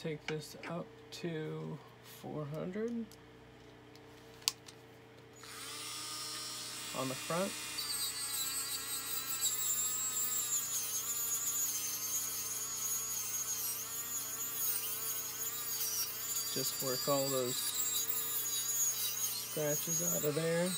take this up to 400 on the front. Just work all those scratches out of there.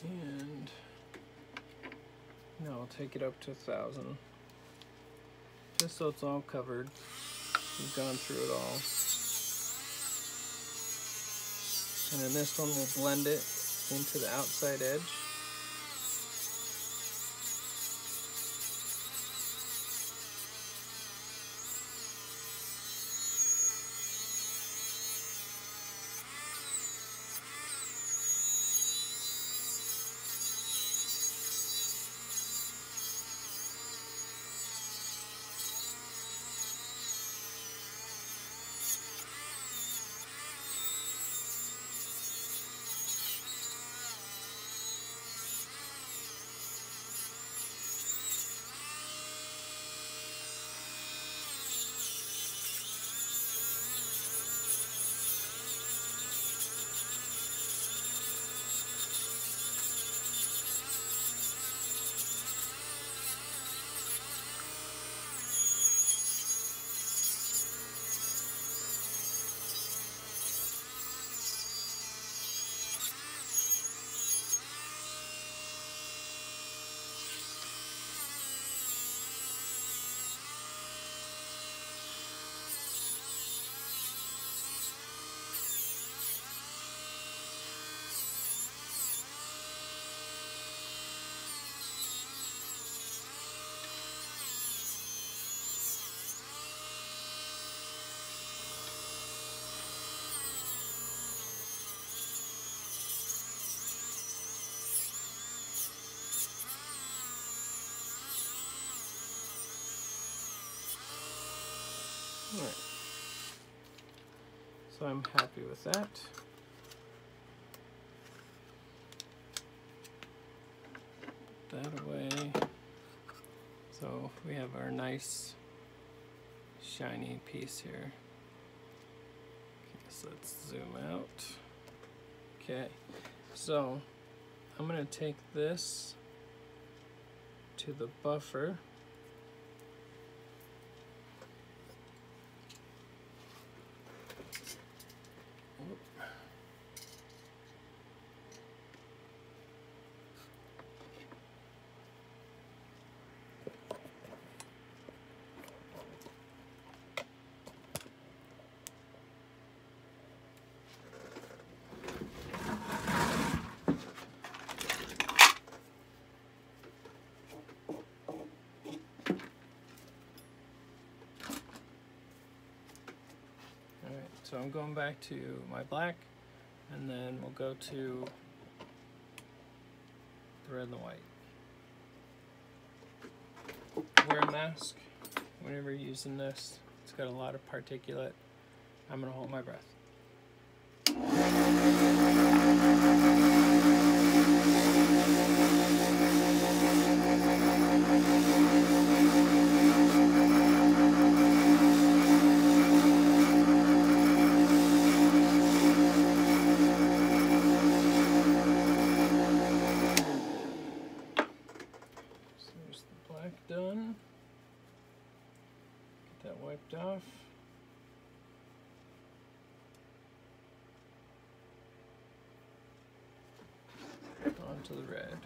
And now I'll take it up to 1,000. Just so it's all covered. We've gone through it all. And then this one will blend it into the outside edge. All right. So I'm happy with that. Put that away. So we have our nice shiny piece here. Okay, so let's zoom out. Okay, so I'm gonna take this to the buffer. So I'm going back to my black, and then we'll go to the red and the white. Wear a mask whenever you're using this. It's got a lot of particulate. I'm gonna hold my breath. Done. Get that wiped off. On to the red.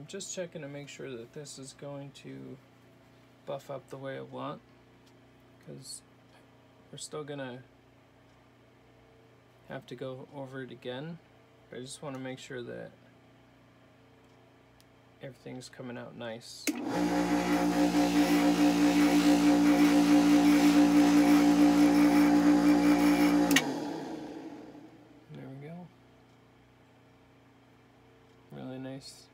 I'm just checking to make sure that this is going to buff up the way I want, because we're still gonna have to go over it again. I just want to make sure that everything's coming out nice. There we go. Really nice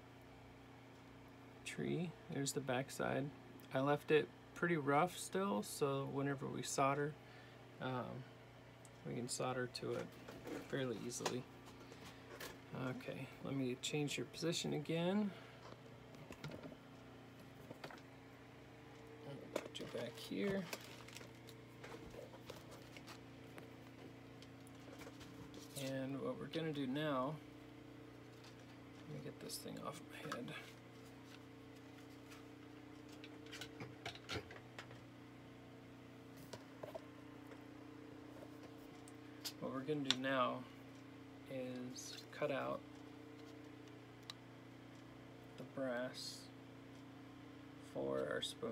tree. There's the back side. I left it pretty rough still, so whenever we solder, we can solder to it fairly easily. Okay, let me change your position again. I'll put you back here. And what we're gonna do now, let me get this thing off my head. What we're going to do now is cut out the brass for our spoon.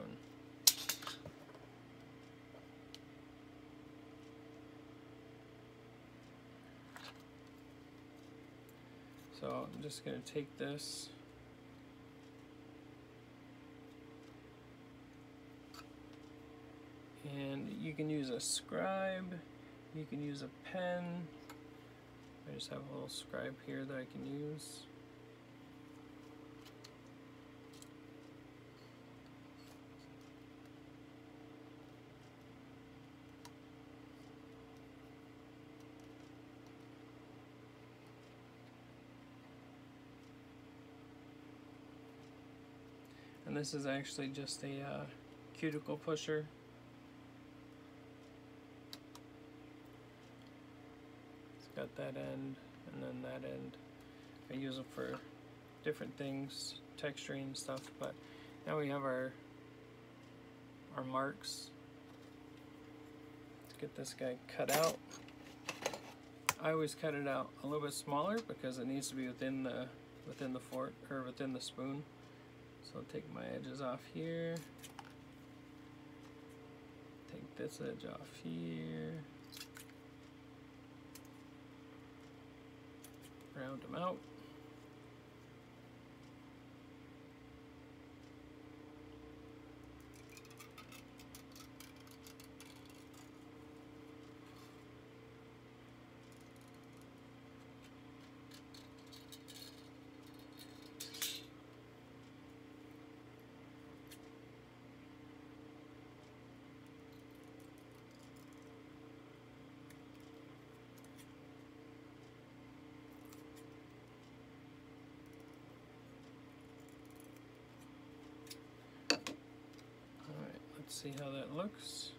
So I'm just going to take this and you can use a scribe. You can use a pen. I just have a little scribe here that I can use. And this is actually just a cuticle pusher. Got that end and then that end. I use them for different things, texturing and stuff, but now we have our marks. Let's get this guy cut out. I always cut it out a little bit smaller because it needs to be within the fork or within the spoon. So I'll take my edges off here. Take this edge off here. Round them out. Let's see how that looks.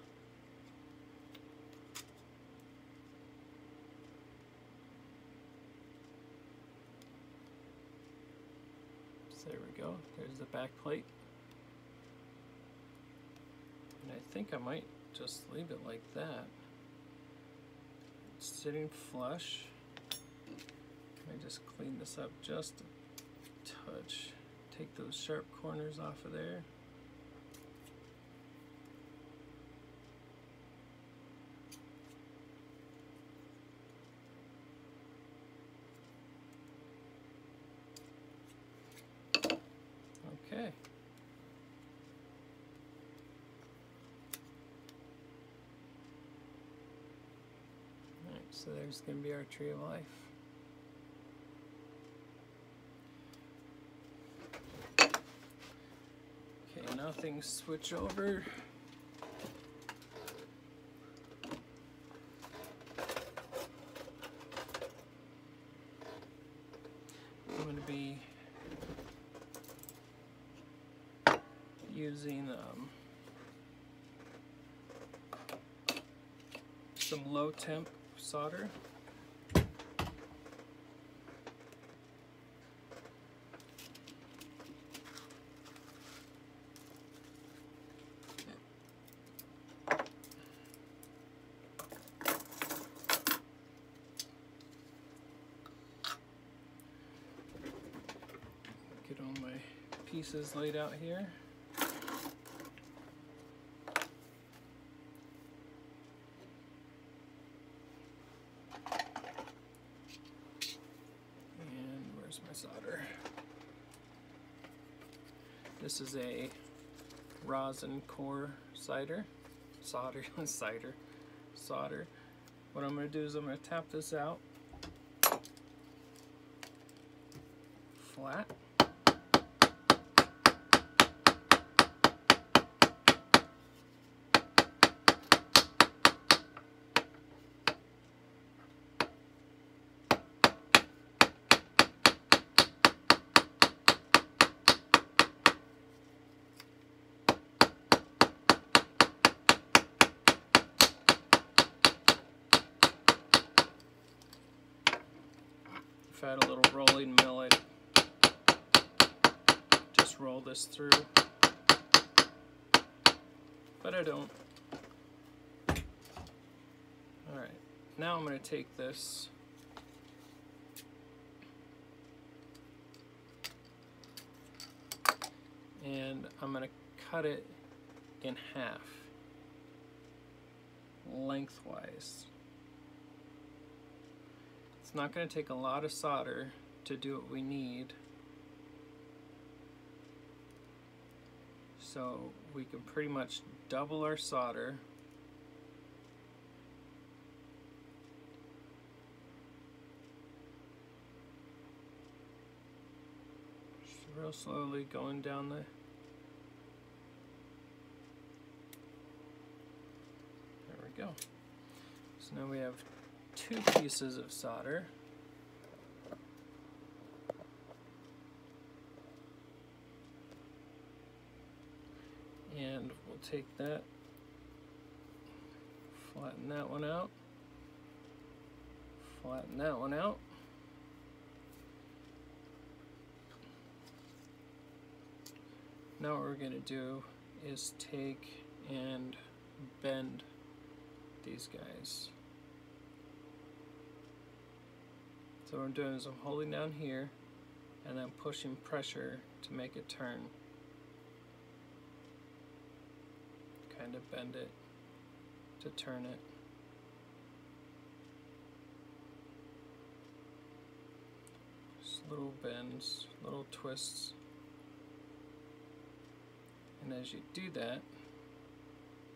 So there we go. There's the back plate. And I think I might just leave it like that. It's sitting flush. Let me just clean this up just a touch. Take those sharp corners off of there. Okay. Alright, so there's going to be our tree of life. Okay, now things switch over. I'm going to be using some low temp solder. Get all my pieces laid out here. And where's my solder? This is a rosin core solder. What I'm going to do is I'm going to tap this out flat. If I had a little rolling mill, I'd just roll this through, but I don't. Alright, now I'm going to take this and I'm going to cut it in half, lengthwise. It's not going to take a lot of solder to do what we need, so we can pretty much double our solder. Just real slowly going down the there we go. So now we have 2 pieces of solder. And we'll take that, flatten that one out, flatten that one out. Now what we're going to do is take and bend these guys. So what I'm doing is I'm holding down here and then pushing pressure to make it turn. Kind of bend it to turn it. Just little bends, little twists. And as you do that,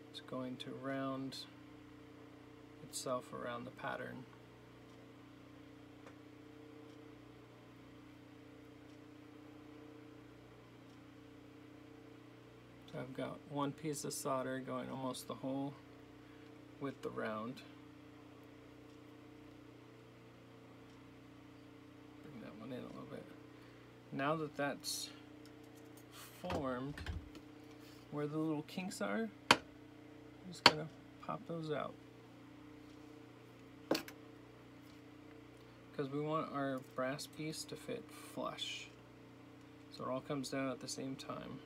it's going to round itself around the pattern. So I've got one piece of solder going almost the whole width around. Bring that one in a little bit. Now that that's formed, where the little kinks are, I'm just gonna pop those out. Because we want our brass piece to fit flush. So it all comes down at the same time.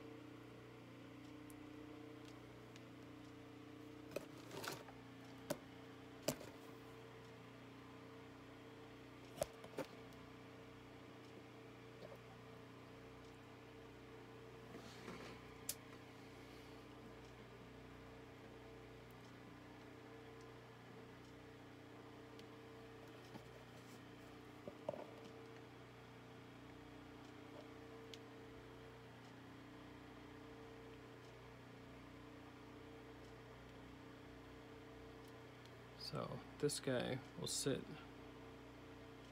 So this guy will sit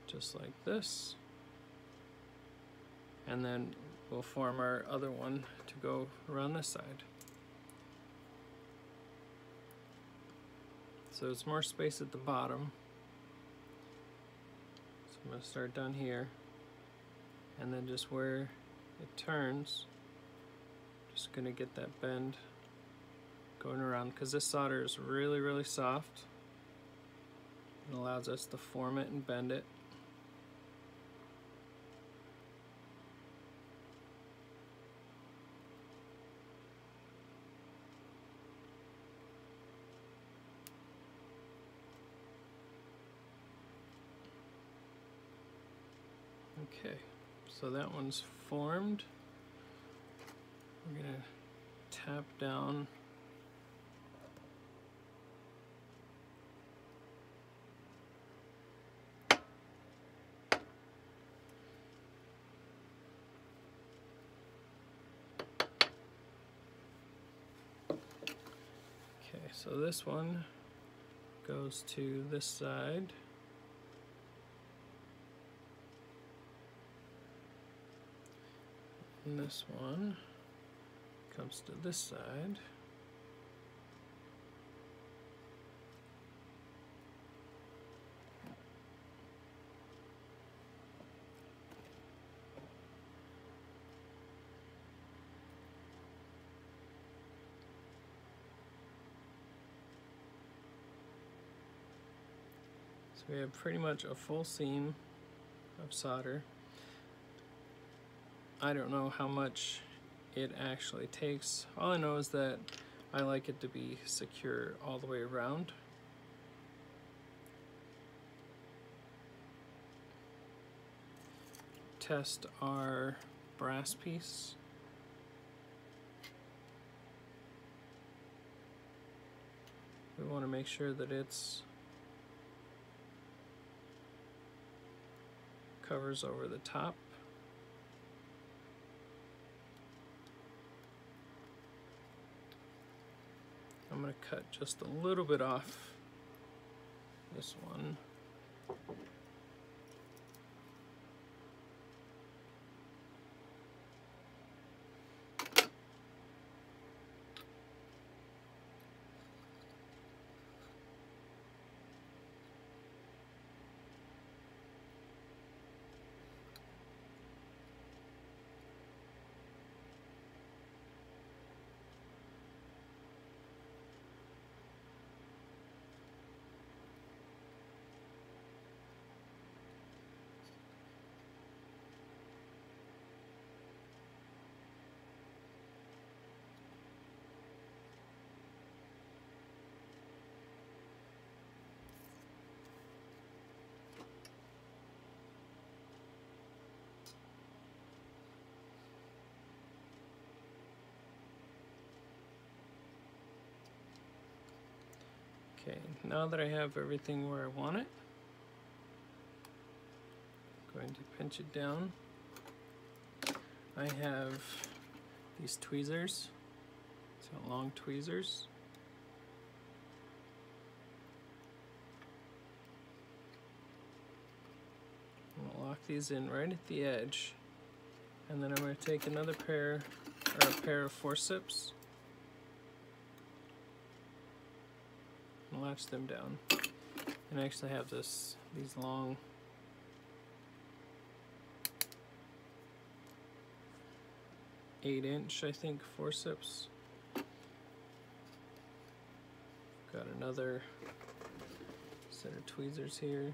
just like this, and then we'll form our other one to go around this side. So it's more space at the bottom. So I'm going to start down here, and then just where it turns, just going to get that bend going around, because this solder is really, really soft. It allows us to form it and bend it. Okay, So that one's formed. We're gonna tap down. Okay, so this one goes to this side. And this one comes to this side. So we have pretty much a full seam of solder. I don't know how much it actually takes. All I know is that I like it to be secure all the way around. Test our brass piece. We want to make sure that it's covers over the top. I'm going to cut just a little bit off this one. Okay, now that I have everything where I want it, I'm going to pinch it down. I have these tweezers, so long tweezers. I'm going to lock these in right at the edge, and then I'm going to take another pair, or a pair of forceps, and latch them down. And I actually have these long eight-inch, I think, forceps. Got another set of tweezers here.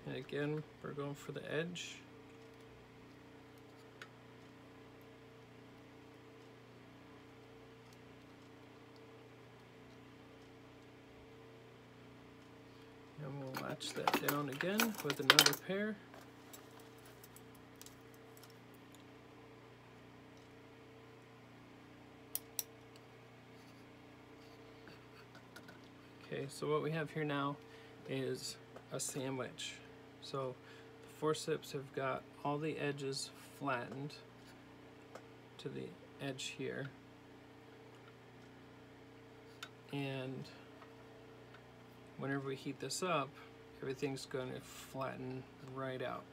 And again, we're going for the edge. And we'll latch that down again with another pair. Okay, so what we have here now is a sandwich. So the forceps have got all the edges flattened to the edge here, and whenever we heat this up, everything's going to flatten right out.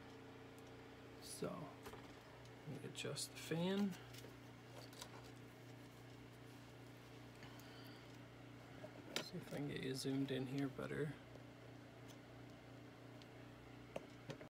So let me adjust the fan. See if I can get you zoomed in here better.